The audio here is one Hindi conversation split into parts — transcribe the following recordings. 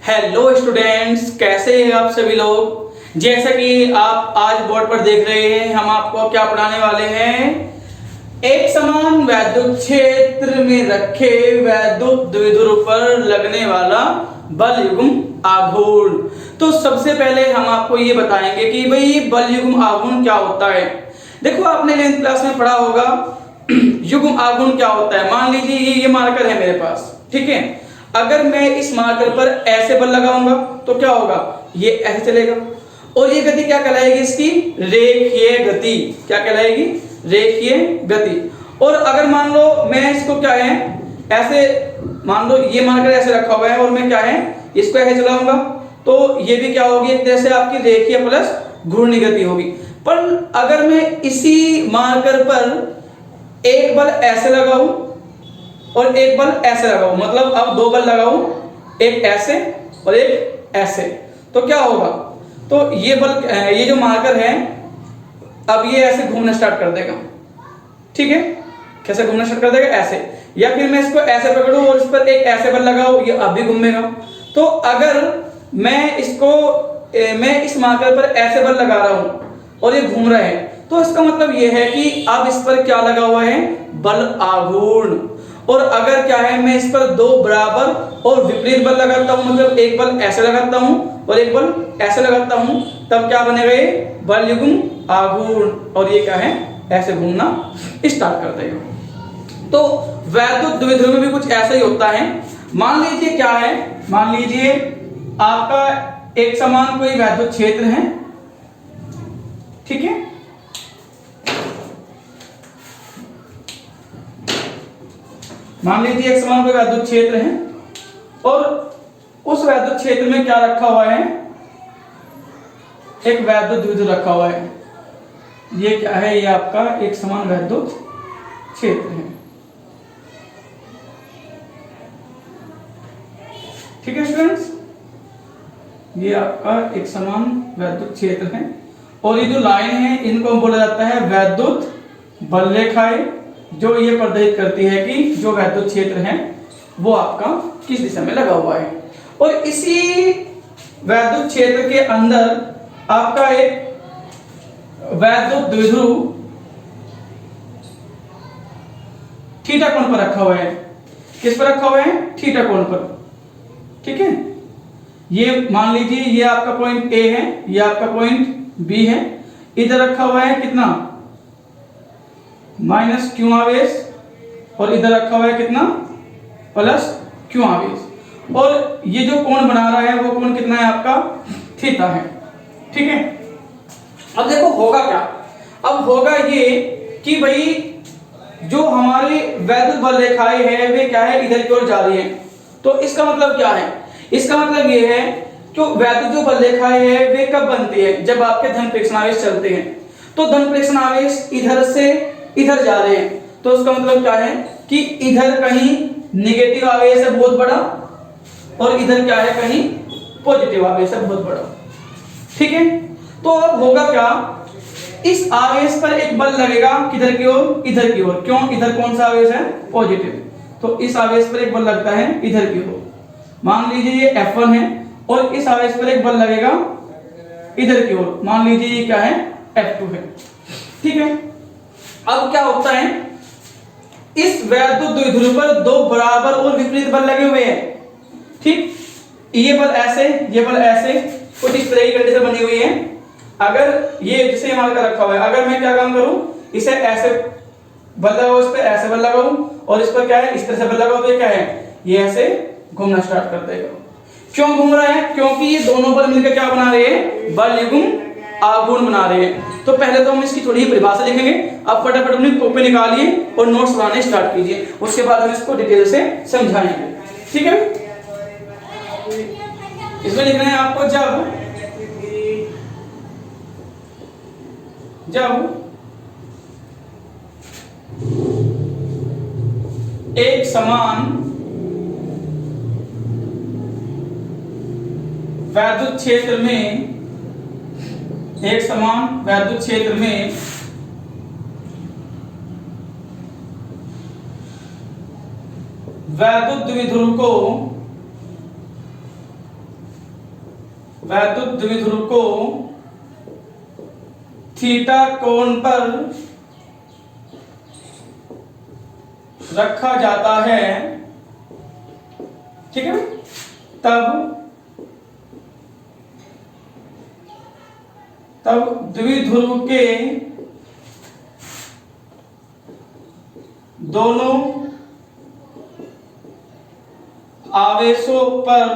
हेलो स्टूडेंट्स, कैसे हैं आप सभी लोग। जैसा कि आप आज बोर्ड पर देख रहे हैं, हम आपको क्या पढ़ाने वाले हैं। एक समान वैद्युत क्षेत्र में रखे वैद्युत द्विध्रुव पर लगने वाला बल युग्म आघूर्ण। तो सबसे पहले हम आपको ये बताएंगे कि भाई बल युग्म आघूर्ण क्या होता है। देखो, आपने 11th क्लास में पढ़ा होगा युग्म आघूर्ण क्या होता है। मान लीजिए ये मार्कर है मेरे पास, ठीक है। अगर मैं इस मार्कर पर ऐसे बल लगाऊंगा तो क्या होगा, ये ऐसे चलेगा और ये गति क्या कहलाएगी, इसकी रेखीय गति। क्या कहलाएगी, रेखीय गति। और अगर मान लो मैं इसको क्या है ऐसे, मान लो ये मार्कर ऐसे रखा हुआ है और मैं क्या है इसको ऐसे चलाऊंगा तो ये भी क्या होगी, एक तरह से आपकी रेखीय प्लस घूर्णी गति होगी। पर अगर मैं इसी मार्कर पर एक बल ऐसे लगाऊं और एक बल ऐसे लगाऊं, मतलब अब दो बल लगाऊं, एक ऐसे और एक ऐसे, तो क्या होगा, तो ये बल, ये जो मार्कर है अब ये ऐसे घूमना स्टार्ट कर देगा। ठीक है, कैसे घूमना स्टार्ट कर देगा, ऐसे। या फिर मैं इसको ऐसे पकड़ूं और इस पर एक ऐसे बल लगाऊं, ये अब भी घूमेगा। तो अगर मैं इसको मैं इस मार्कर पर ऐसे बल लगा रहा हूं और ये घूम रहा है, तो इसका मतलब ये है कि अब इस पर क्या लगा हुआ है, बल आघूर्ण। और अगर क्या है मैं इस पर दो बराबर और विपरीत बल लगाता हूं, मतलब एक बल ऐसे लगाता हूं और एक बल ऐसे लगाता हूं, तब क्या बनेगा, ये बल युग्म आघूर्ण। और ये क्या है, ऐसे घूमना स्टार्ट कर देगा। तो वैद्युत द्विध्रुव में भी कुछ ऐसा ही होता है। मान लीजिए क्या है, मान लीजिए आपका एक समान कोई वैद्युत क्षेत्र है, ठीक है। मान लीजिए एक समान कोई वैद्युत क्षेत्र है और उस वैद्युत क्षेत्र में क्या रखा हुआ है, एक वैद्युत द्विध्रुव रखा हुआ है। ये क्या है, ये आपका एक समान वैद्युत क्षेत्र है, ठीक है स्टूडेंट्स। ये आपका एक समान वैद्युत क्षेत्र है और ये जो लाइन है इनको बोला जाता है वैद्युत बल रेखाएं, जो ये प्रदर्शित करती है कि जो वैद्युत क्षेत्र है वो आपका किस दिशा में लगा हुआ है। और इसी वैद्युत क्षेत्र के अंदर आपका एक वैद्युत द्विध्रुव थीटा कोण पर रखा हुआ है। किस पर रखा हुआ है, थीटा कोण पर, ठीक है। ये मान लीजिए ये आपका पॉइंट ए है, ये आपका पॉइंट बी है। इधर रखा हुआ है कितना, माइनस क्यू आवेश, और इधर रखा हुआ है कितना, प्लस क्यू आवेश। और ये जो कोण बना रहा है वो कोण कितना है आपका, थीटा है, ठीक है। अब देखो होगा क्या, अब होगा ये कि भाई जो हमारी वैद्युत बल रेखाएं है वे क्या है, इधर की ओर जा रही है। तो इसका मतलब क्या है, इसका मतलब ये है कि वैद्युत जो बल रेखाएं है वे कब बनती है, जब आपके धन प्रेक्षण आवेश चलते हैं। तो धन प्रेक्षण आवेश इधर से इधर जा रहे हैं, तो उसका मतलब क्या है कि इधर कहीं नेगेटिव आवेश है बहुत बड़ा और इधर क्या है, कहीं पॉजिटिव आवेश है बहुत बड़ा, ठीक है। तो अब होगा क्या, इस आवेश पर एक बल लगेगा किधर की ओर, इधर की ओर। क्यों, इधर कौन सा आवेश है, पॉजिटिव, तो इस आवेश पर एक बल लगता है इधर की ओर। मान लीजिए ये F1 है और इस आवेश पर एक बल लगेगा इधर की ओर, मान लीजिए ये क्या है, F2 है, ठीक है। अब क्या होता है, इस वैद्युत द्विध्रुव पर दो बराबर और विपरीत बल लगे हुए हैं, ठीक। ये बल ऐसे, ये बल ऐसे, कुछ इस तरह की कंडीशन बनी हुई है। अगर ये जिसे हमारे का रखा हुआ है, अगर मैं क्या काम करूं, इसे ऐसे बल लगाऊं, इस पर ऐसे बल लगाऊं और इस पर क्या है, इस तरह से बल लगाऊं, तो ये क्या है, ये ऐसे घूमना स्टार्ट कर देगा। क्यों घूम रहा है, क्योंकि ये दोनों बल मिलकर क्या बना रहे हैं, बल युग्म आघूर्ण बना रहे हैं। तो पहले तो हम इसकी थोड़ी परिभाषा लिखेंगे, आप फटाफट अपनी कॉपी निकालिए और नोट्स बनाने स्टार्ट कीजिए, उसके बाद हम इसको डिटेल से समझाएंगे, ठीक है। इसमें लिखना है आपको, जब एक समान वैद्युत क्षेत्र में, एक समान वैद्युत क्षेत्र में वैद्युत द्विध्रुव को वैद्युत द्विध्रुव को थीटा कोण पर रखा जाता है, ठीक है, तब द्विध्रुव के दोनों आवेशों पर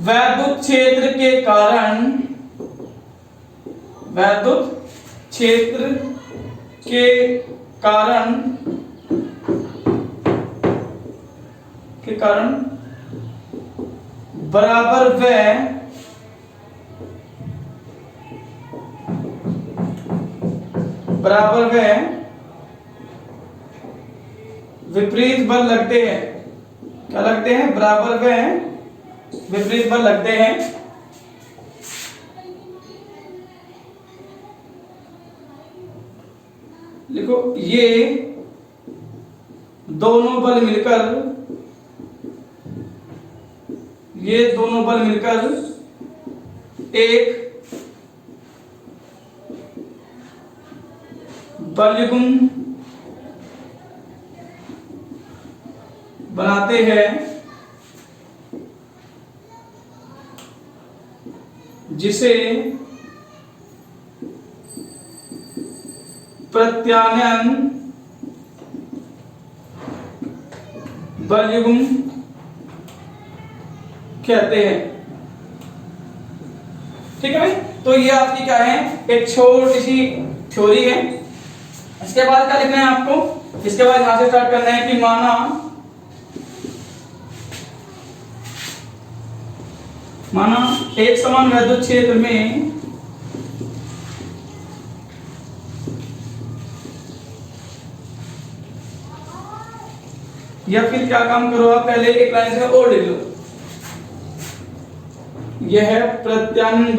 वैद्युत क्षेत्र के कारण बराबर व विपरीत बल लगते हैं। क्या लगते हैं? बराबर व विपरीत बल लगते हैं। लिखो, ये दोनों बल मिलकर एक बलयुग्म बनाते हैं, जिसे प्रत्यानयन बलयुग्म कहते हैं। ठीक है भाई, तो ये आपकी क्या है, एक छोटी सी थ्योरी है। इसके बाद क्या लिखना है आपको? इसके बाद यहां से स्टार्ट करना है कि माना एक समान वैद्युत क्षेत्र में या फिर क्या काम करो आप, पहले एक लाइन से और लिख लो, यह प्रत्यानयन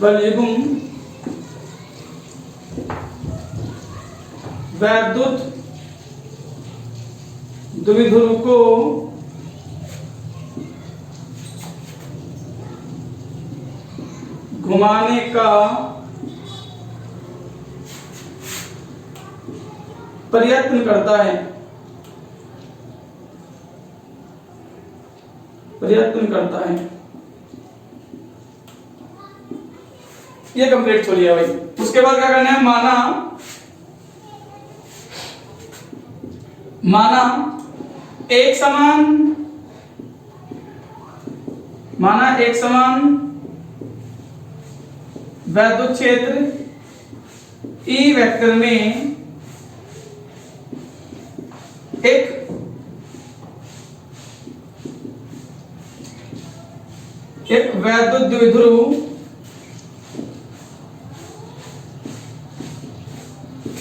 बलयुग्म वैद्युत द्विध्रुव को घुमाने का प्रयत्न करता है। ये कंप्लीट छोड़िए भाई। उसके बाद क्या करना है, माना एक समान वैद्युत क्षेत्र ई वेक्टर में एक वैद्युत द्विध्रुव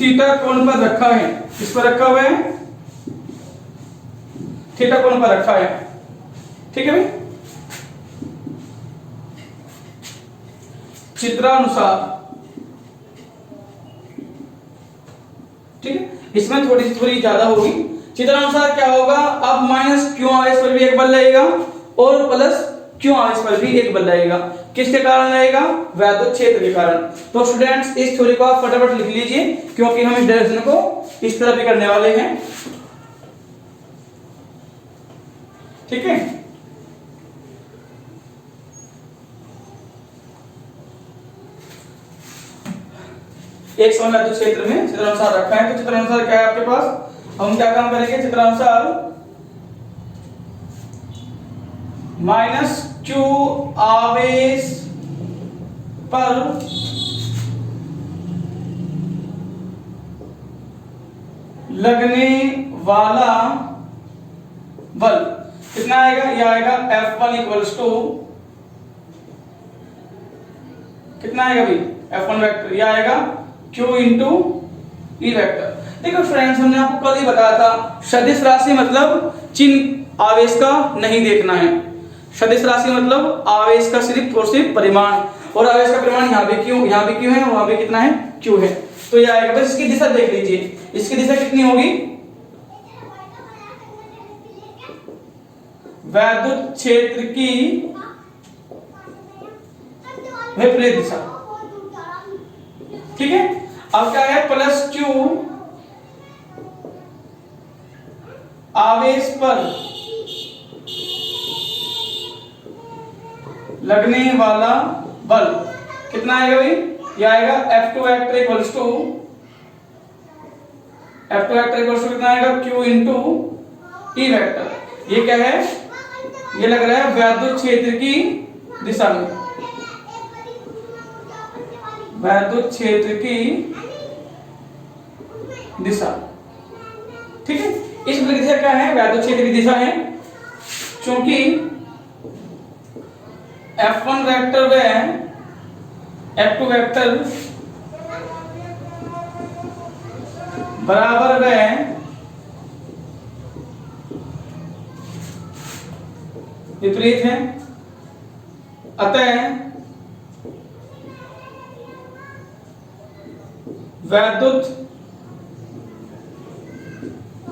थीटा कोण पर रखा है। किस पर रखा हुआ है? थीटा कोण पर रखा है। ठीक है भाई, चित्रानुसार, ठीक है, इसमें थोड़ी ज्यादा होगी। चित्रानुसार क्या होगा, अब माइनस क्यू आवेश पर भी एक बल लगेगा और प्लस क्यू आवेश पर भी एक बल लगेगा। किसके कारण लगेगा? वैद्युत क्षेत्र के कारण। तो स्टूडेंट्स, इस थ्योरी को आप फटाफट लिख लीजिए, क्योंकि हम इस डायरेक्शन को इस तरह भी करने वाले हैं। ठीक है, एक समान वैद्युत क्षेत्र में चित्रानुसार रखा है। तो चित्रानुसार क्या है आपके पास? हम क्या काम करेंगे? चित्रानुसार माइनस क्यू आवेश पर लगने वाला बल कितना आएगा? यह आएगा F1 इक्वल्स टू कितना आएगा भाई? F1 वेक्टर, यह आएगा Q इंटू ई वेक्टर। देखो फ्रेंड्स, हमने आपको कल ही बताया था, सदिश राशि मतलब चिन्ह आवेश का नहीं देखना है। सदिश राशि मतलब आवेश का सिर्फ और सिर्फ परिमाण, और आवेश का परिमाण यहाँ भी क्यों है, वहां भी कितना है, क्यू है। तो ये आएगा। बस इसकी दिशा देख लीजिए, इसकी दिशा कितनी होगी, वैद्युत क्षेत्र की विपरीत दिशा। ठीक है। अब क्या है, प्लस क्यू आवेश पर लगने वाला बल कितना आएगा भाई, ये आएगा F2 वेक्टर इक्वल्स टू कितना आएगा, Q इंटू E वेक्टर। ये क्या है, ये लग रहा है वैद्युत क्षेत्र की दिशा में, वैद्युत क्षेत्र की दिशा। ठीक है। इस बल की दिशा क्या है, वैद्युत क्षेत्र की दिशा है, क्योंकि F1 वेक्टर व F2 वेक्टर बराबर व विपरीत है, अतः वैद्युत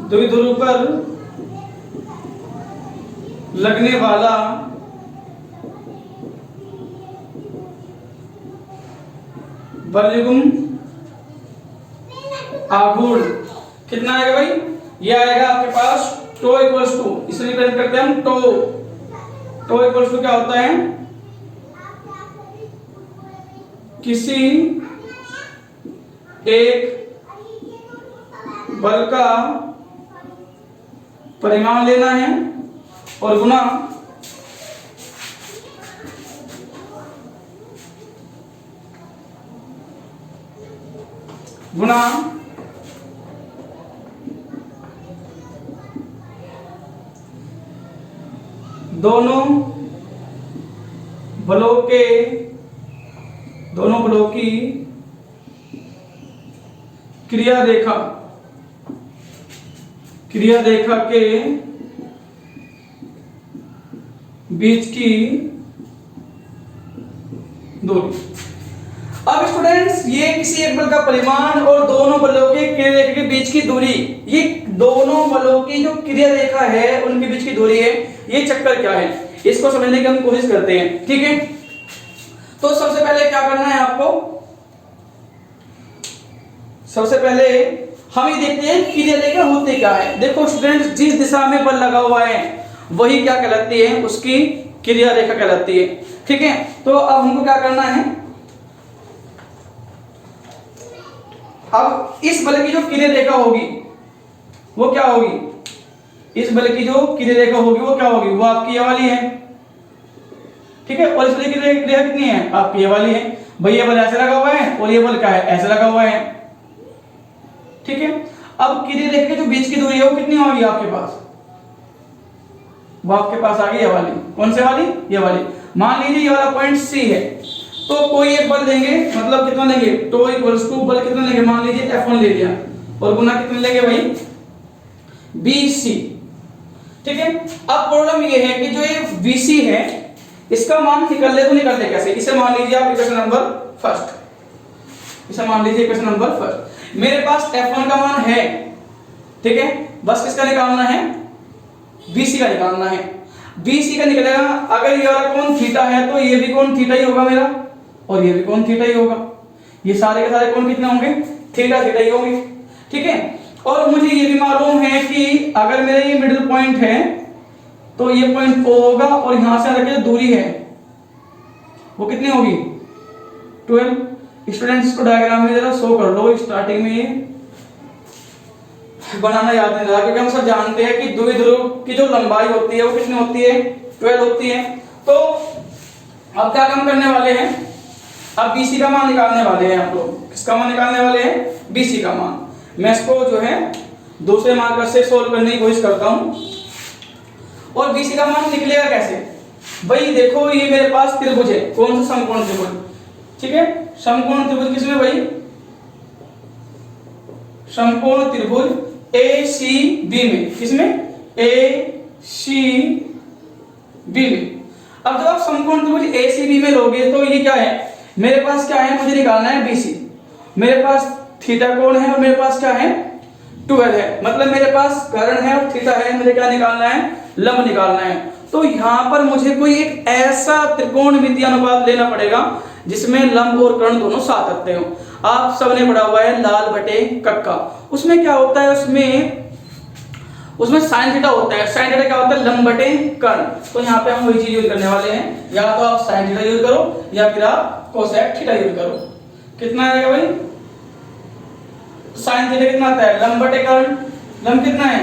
द्विध्रुव पर लगने वाला बलयुग्म आघूर्ण कितना आएगा भाई, ये आएगा आपके पास टो इक्वल्स टू, इसे रिप्रेजेंट करते हैं हम टो इक्वल्स टू क्या होता है, किसी एक बल का परिमाण लेना है और गुना दोनों बलों की क्रिया रेखा के बीच की दूरी। अब स्टूडेंट्स, ये किसी एक बल का परिमाण और दोनों बलों के क्रिया रेखा के बीच की दूरी, ये दोनों बलों की जो क्रिया रेखा है उनके बीच की दूरी है, ये चक्कर क्या है, इसको समझने की हम कोशिश करते हैं। ठीक है। तो सबसे पहले क्या करना है आपको, सबसे पहले हम ये देखते हैं क्रिया रेखा होती क्या है। देखो स्टूडेंट्स, जिस दिशा में बल लगा हुआ है वही क्या कहलाती है, उसकी क्रिया रेखा कहलाती है। ठीक है। तो अब हमको क्या करना है, अब इस बल की जो क्रिया रेखा होगी वो क्या होगी, इस बल की जो क्रिया रेखा होगी वो क्या होगी, वो आपकी ये वाली है। ठीक है। और इस बल की रेखा कितनी है, आपकी ये वाली है। भाई ये बल ऐसे लगा हुआ है और ये बल क्या है, ऐसे लगा हुआ है। ठीक है। अब क्रिया रेखा के जो बीच की दूरी है वो कितनी होगी आपके पास, वो आपके पास आ गई ये वाली। कौन से वाली, ये वाली। मान लीजिए ये वाला पॉइंट सी है, तो कोई एक बल देंगे, मतलब कितना लेंगे, टो इक्वल्स टू बल कितना लेंगे, मान लीजिए F1 ले लिया, और गुना कितने लेंगे भाई, BC। ठीक है। अब प्रॉब्लम ये है कि जो ये BC है इसका मान निकल ले, तो निकल ले कैसे, इसे मान लीजिए आप इक्वेशन नंबर फर्स्ट, इसे मान लीजिए इक्वेशन नंबर फर्स्ट। मेरे पास F1 का मान है, ठीक है, बस किसका निकालना है, BC का निकालना है। BC का निकलेगा, अगर ये वाला कोण थीटा है तो ये भी कोण थीटा ही होगा मेरा, और ये भी कोण थीटा ही होगा। ये सारे के सारे कोण कितने होंगे, थीटा ही होंगे। ठीक है। और मुझे ये भी मालूम है कि अगर मेरा ये मिडिल पॉइंट है तो ये पॉइंट O होगा, और यहां से जो दूरी है वो कितनी होगी, 12। स्टूडेंट्स इसको डायग्राम में जरा शो कर लो। स्टार्टिंग में ये बनाना याद नहीं रहा, क्योंकि हम सब जानते हैं कि द्विध्रुव की जो लंबाई होती है वो कितनी होती है, 12 होती है। तो अब क्या काम करने वाले हैं, अब BC का मान निकालने वाले हैं आप लोग। किसका मान निकालने वाले हैं, BC का मान। मैं इसको जो है दूसरे मार्कर से सोल्व करने की कोशिश करता हूं। और BC का मान निकलेगा कैसे, भाई देखो ये मेरे पास त्रिभुज है, कौन सा, समकोण त्रिभुज। ठीक है। समकोण त्रिभुज किसमें भाई, समकोण त्रिभुज ACB में, किसमें, ACB में। अब जब आप समकोण त्रिभुज एसीबी में लोगे तो ये क्या है, मेरे पास क्या है, मुझे निकालना है बीसी। मेरे पास थीटा कोण है और मेरे पास क्या है, 12 है, मतलब मेरे पास कर्ण है और थीटा है, मुझे क्या निकालना है, लंब निकालना है। तो यहां पर मुझे कोई एक ऐसा त्रिकोणमितीय अनुपात लेना पड़ेगा जिसमें लंब और कर्ण दोनों साथ आते हो। आप सबने पढ़ा हुआ है लाल बटे कक्का, उसमें क्या होता है, उसमें साइन थीटा होता है। साइन थीटा क्या होता है, लंब बटे कर्ण। तो यहाँ पे हम वही चीज यूज करने वाले हैं, या तो आप साइन थीटा यूज करो या फिर आप कोसेक थीटा यूज करो। कितना आएगा भाई, साइन थीटा कितना आता है, लंब बटे कर्ण। लंब कितना है,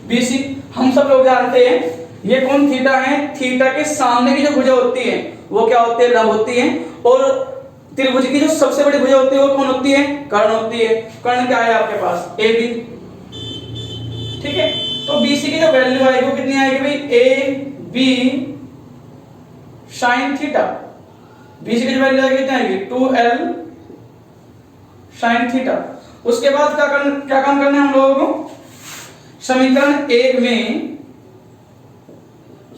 बीसी। हम सब लोग जानते हैं ये कौन थीटा है, थीटा के सामने की जो भुजा होती है वो क्या होती है, लंब होती है। और त्रिभुज की जो सबसे बड़ी भुजा होती है वो कौन होती है, कर्ण होती है। कर्ण क्या है आपके पास, ए बी, ठीक है। तो बीसी की जो वैल्यू आएगी वो कितनी आएगी भाई, A B sine theta. BC की जो वैल्यू आएगी कितनी आएगी, 2l साइन थीटा। उसके बाद क्या काम करना है हम लोगों को, समीकरण एक में,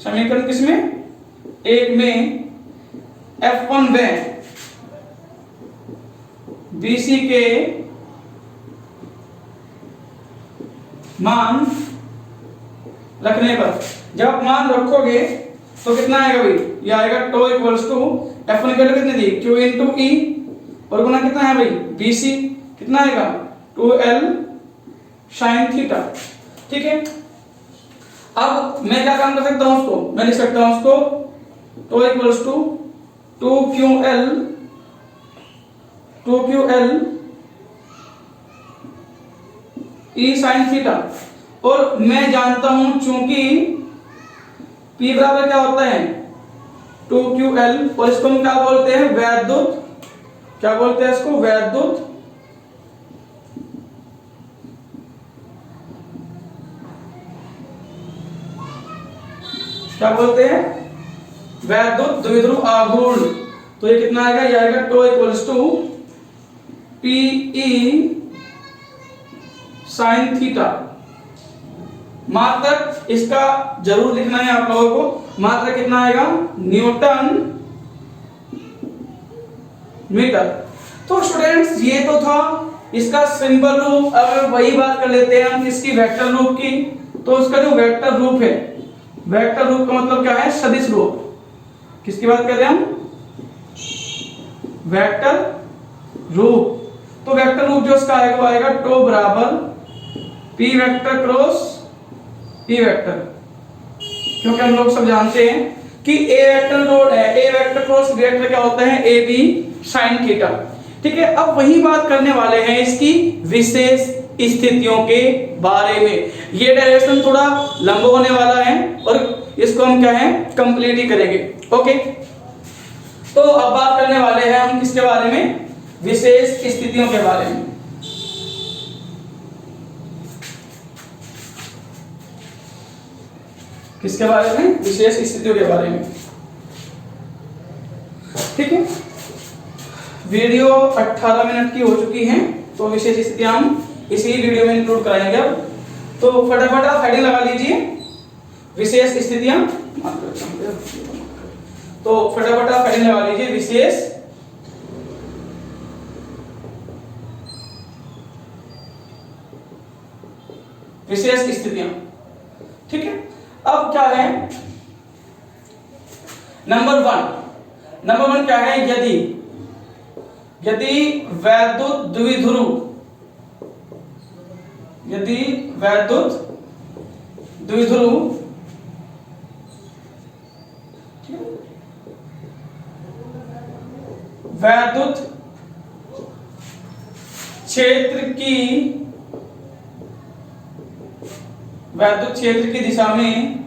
समीकरण किसमें, एक में F1 में BC के मान रखने पर, जब आप मान रखोगे तो कितना आएगा भाई, ये आएगा टो इक्वल्स टू F1 की वैल्यू कितनी दी, Q इंटू E, और गुना कितना है भाई, BC कितना आएगा, 2l साइन थीटा, ठीक है। अब मैं क्या काम कर सकता हूं उसको, मैं लिख सकता हूं उसको tau equals to 2ql e sine theta. और मैं जानता हूं चूंकि p बराबर क्या होता है, 2ql, और इसको हम क्या बोलते हैं, वैद्युत, क्या बोलते हैं इसको, वैद्युत क्या बोलते हैं, वैद्युत द्विध्रुव आघूर्ण। तो ये कितना आएगा, ये आएगा tau equals to P E sine theta. मात्रक इसका जरूर लिखना है आप लोगों को, मात्रक कितना आएगा, न्यूटन मीटर। तो स्टूडेंट्स ये तो था इसका सिंपल रूप। अगर वही बात कर लेते हैं हम इसकी वेक्टर रूप की, तो उसका जो वेक्टर रूप है, वेक्टर रूप का मतलब क्या है, सदिश रूप। किसकी बात कर रहे हैं हम, वेक्टर रूप। तो वेक्टर रूप जो इसका आएगा वो आएगा टो बराबर p vector cross p vector, क्योंकि हम लोग सब जानते हैं कि a वेक्टर डॉट है, a vector cross b vector क्या होता है, a b sin थीटा, ठीक है। अब वही बात करने वाले हैं इसकी विशेष स्थितियों के बारे में। ये डायरेक्शन थोड़ा लंबा होने वाला है और इसको हम क्या है, कंप्लीट ही करेंगे, ओके। तो अब बात करने वाले हैं हम किसके बारे में, विशेष स्थितियों के बारे में। किसके बारे में, विशेष स्थितियों के बारे में, ठीक है। वीडियो 18 मिनट की हो चुकी है, तो विशेष स्थितियां हम इसी वीडियो में इंक्लूड कराएंगे। अब तो फटाफट आप हेडिंग लगा लीजिए, विशेष स्थितियां। तो फटाफट आप हेडिंग लगा लीजिए, विशेष स्थितियां, ठीक है। अब क्या है, नंबर वन क्या है, यदि वैद्युत द्विध्रुव, वैद्युत क्षेत्र की दिशा में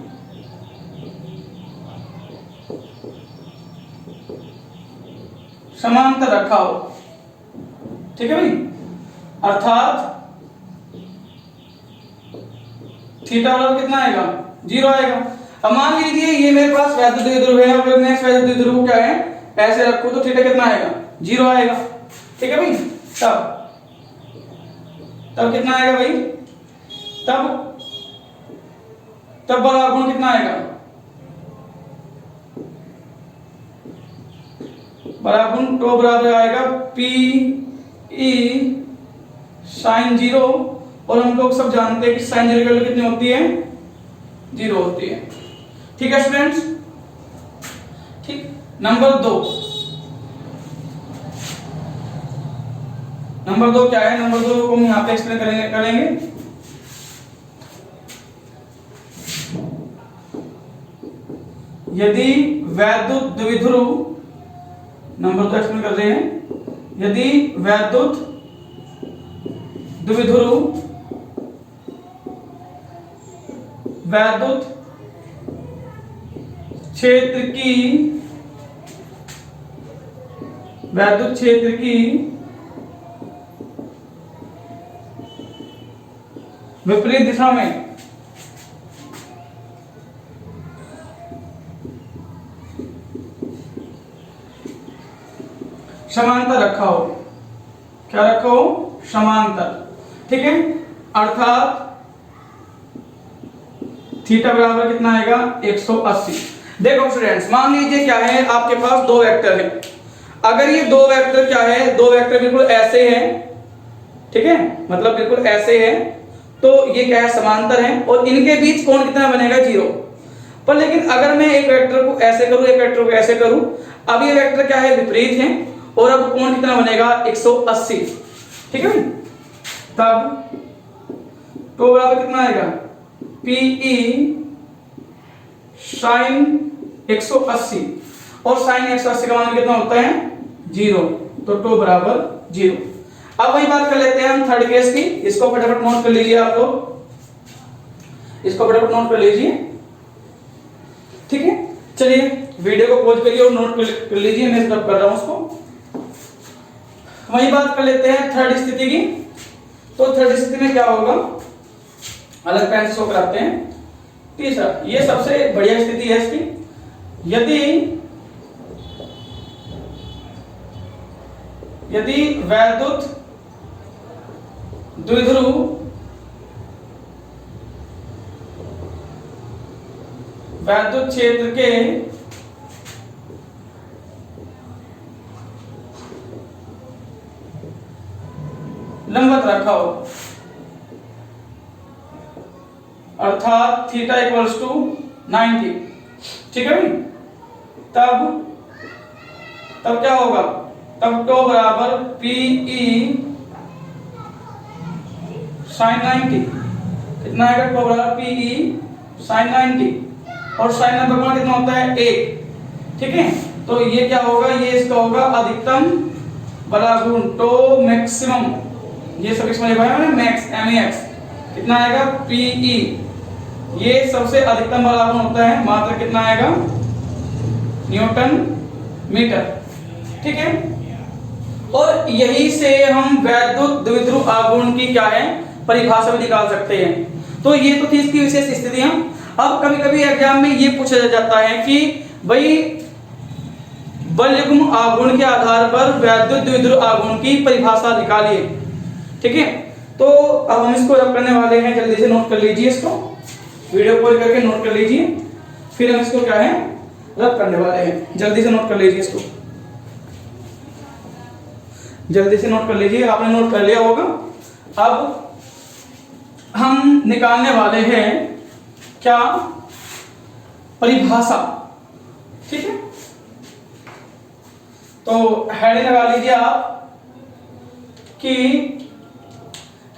समांतर रखा हो, ठीक है भाई, अर्थात थीटा बराबर कितना आएगा, 0 आएगा। अब मान लीजिए ये मेरे पास वैद्युत द्विध्रुव है, अगर मैं इस वैद्युत द्विध्रुव क्या है ऐसे रखूं तो थीटा कितना आएगा, 0 आएगा, ठीक है भाई। तब कितना आएगा भाई, तब बल आघूर्ण कितना आएगा, बराबर टो बराबर आएगा पी ई साइन 0, और हम लोग सब जानते हैं कि साइन 0 की वैल्यू कितनी होती है, 0 होती है। ठीक है स्टूडेंट्स, ठीक। नंबर 2 क्या है, नंबर 2 को हम यहाँ पे एक्सप्लेन करेंगे। यदि वैद्युत द्विध्रुव, नंबर 2 एक्सप्लेन कर रहे हैं, यदि वैद्युत द्विध्रुव वैद्युत क्षेत्र की विपरीत दिशा में समांतर रखा हो, क्या रखा हो, समांतर, ठीक है। अर्थात थीटा बराबर कितना आएगा, 180। देखो स्टूडेंट्स, मान लीजिए क्या है, आपके पास दो वेक्टर है। अगर ये दो वेक्टर क्या है, दो वेक्टर बिल्कुल ऐसे हैं, ठीक है, मतलब बिल्कुल ऐसे हैं, तो ये क्या है, समांतर है, और इनके बीच कोण कितना बनेगा, 0। पर लेकिन अगर मैं एक वेक्टर को ऐसे करूं, एक वेक्टर को ऐसे करूं, अब ये वेक्टर क्या है, विपरीत है, और अब कोण कितना बनेगा, 180, ठीक है। तब तो बराबर कितना आएगा, पीई साइन 180, और साइन 180 का मान कितना होता है, 0, तो टो बराबर 0। अब वही बात कर लेते हैं हम थर्ड केस की, इसको फटाफट नोट कर लीजिए आप लोग, इसको फटाफट नोट कर लीजिए, ठीक है। चलिए वीडियो को पॉज करिए और नोट कर लीजिए, मैं स्टॉप कर रहा हूं उसको। वही बात कर लेते हैं थर्ड स्थिति की। तो थर्ड स्थिति में क्या होगा, अलग पेन से शो कराते हैं। तीसरा, ये सबसे बढ़िया स्थिति है इसकी, यदि वैद्युत द्विध्रुव वैद्युत क्षेत्र के लंबवत रखा हो, अर्थात थीटा इक्वल्स टू 90, ठीक है भाई। तब क्या होगा, तब टो बराबर पीई साइन 90, कितना आएगा, टो बराबर पीई साइन 90, और साइन 90 का कितना होता है, 1, ठीक है। तो ये क्या होगा, ये इसका होगा अधिकतम बराबर टो मैक्सिमम, ये सब इसमें लिखा है मैक्स, MEX, कितना आएगा, पीई, ये सबसे अधिकतम बराबर होता है मात्रा कितना आएगा, न्यूटन मीटर, ठीक है। और यही से हम वैद्युत द्विध्रुव आघूर्ण की क्या है, परिभाषा भी निकाल सकते हैं। तो ये तो थी इसकी विशेष स्थितियां। अब कभी कभी एग्जाम में ये पूछा जाता है कि भाई बलयुग्म आघूर्ण के आधार पर वैद्युत द्विध्रुव आघूर्ण की परिभाषा निकालिए, ठीक है। तो अब हम इसको रब करने वाले हैं, जल्दी से नोट कर लीजिए, इसको वीडियो कॉल करके नोट कर लीजिए, फिर हम इसको क्या है, रब करने वाले हैं। जल्दी से नोट कर लीजिए, इसको जल्दी से नोट कर लीजिए, आपने नोट कर लिया होगा। अब हम निकालने वाले हैं क्या, परिभाषा, ठीक है। तो हेडिंग लगा लीजिए आप कि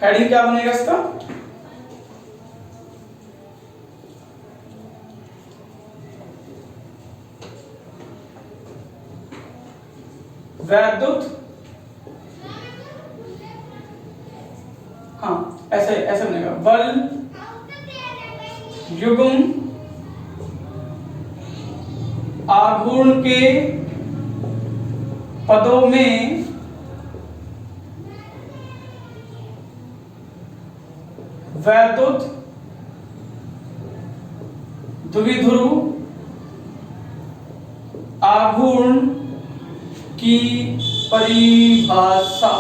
हेडिंग क्या बनेगा इसका, वैद्युत, हाँ ऐसे ऐसे बनेगा, बल युग्म आघूर्ण के पदों में वैद्युत द्विध्रुव आघूर्ण की परिभाषा,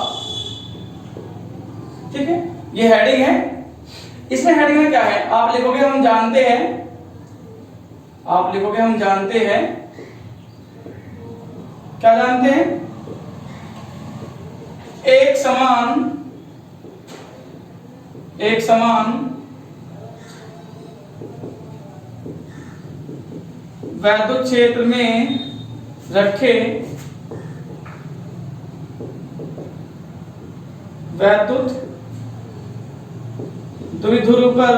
ठीक है। ये हेडिंग है। इसमें हेडिंग में क्या है, आप लिखोगे हम जानते हैं, आप लिखोगे हम जानते हैं क्या जानते हैं? एक समान वैद्युत क्षेत्र में रखे वैद्युत द्विध्रुव पर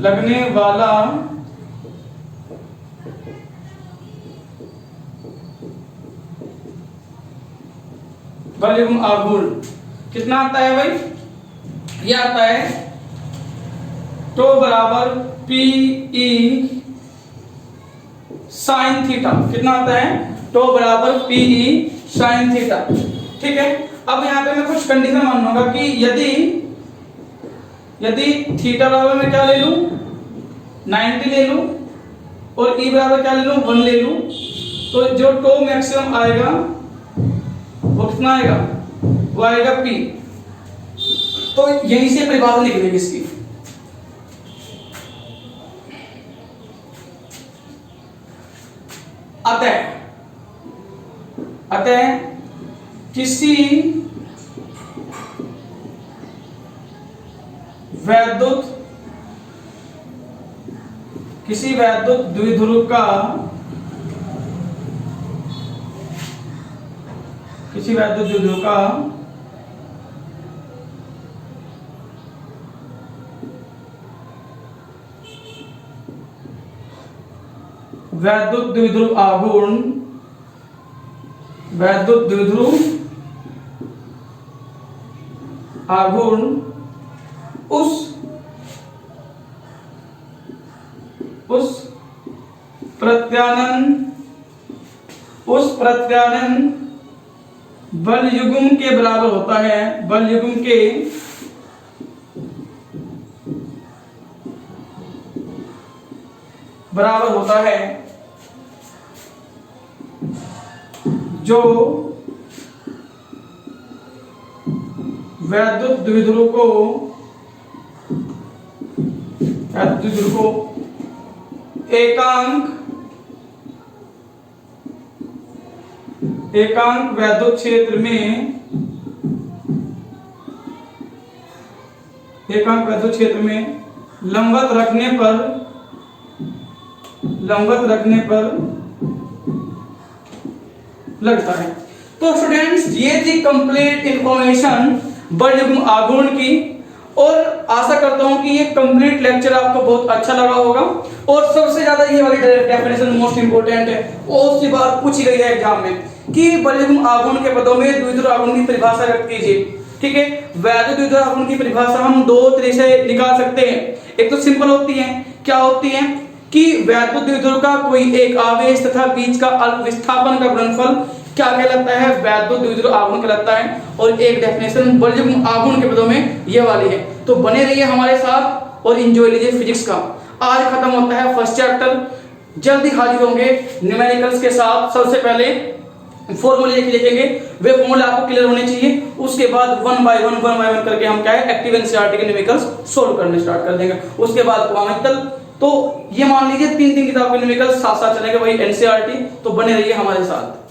लगने वाला बल एवं आघूर्ण कितना आता है भाई? ये आता है टो बराबर पी ई साइन थीटा। कितना आता है? टो बराबर पी ई साइन थीटा। ठीक है, अब यहाँ पे मैं कुछ कंडीशन मानूंगा कि यदि थीटा बराबर मैं क्या ले लूं 90 ले लूं और ई बराबर क्या ले लूं 1 ले लूं, तो जो टो मैक्सिमम आएगा वो कितना आएगा? वो आएगा P। तो यहीं से परिभाषा लिख देंगे इसकी। अतः किसी वैद्युत द्विध्रुव का वैद्युत द्विध्रुव आघूर्ण उस प्रत्यानयन बल युग्म के बराबर होता है। बल युग्म के बराबर होता है जो वैद्युत द्विध्रुव को एकांक वैद्युत क्षेत्र में लंबवत रखने पर लगता है। तो स्टूडेंट्स, ये थी कंप्लीट इंफॉर्मेशन बल युग्म आघूर्ण की, और आशा करता हूं कि ये कंप्लीट लेक्चर आपको बहुत अच्छा लगा होगा। और सबसे ज्यादा ये वाली डेफिनेशन मोस्ट इंपोर्टेंट है, और सी बार पूछी गई है एग्जाम में कि बल युग्म आघूर्ण के पदों में द्विध्रुव आघूर्ण की परिभाषा व्यक्त कीजिए। ठीक है, वैद्युत द्विध्रुव आघूर्ण की परिभाषा हम दो तरीके से निकाल सकते हैं। एक तो सिंपल होती है, क्या होती है कि वैद्युत द्विध्रुव का कोई एक आवेश तथा बीच का विस्थापन का गुणनफल क्या कहलाता है? वैद्युत द्विध्रुव आघूर्ण कहलाता है। और एक डेफिनेशन बल युग्म आघूर्ण के पदों में ये वाली है। तो बने रहिए हमारे साथ और एंजॉय लीजिए फिजिक्स का। आज खत्म होता है फर्स्ट चैप्टर, जल्दी हाजिर होंगे न्यूमेरिकल्स के साथ। सबसे पहले फॉर्मूले लिखेंगे, वे फॉर्मूले आपको क्लियर होने चाहिए। उसके बाद वन बाय वन करके हम क्या है एक्टिव एनसीईआरटी के न्यूमेरिकल्स सोल्व करने स्टार्ट कर देंगे। उसके बाद क्वांटल, तो ये मान लीजिए 3 किताब के न्यूमेरिकल्स साथ साथ चलेंगे, वही एनसीईआरटी। तो बने रहिए हमारे साथ।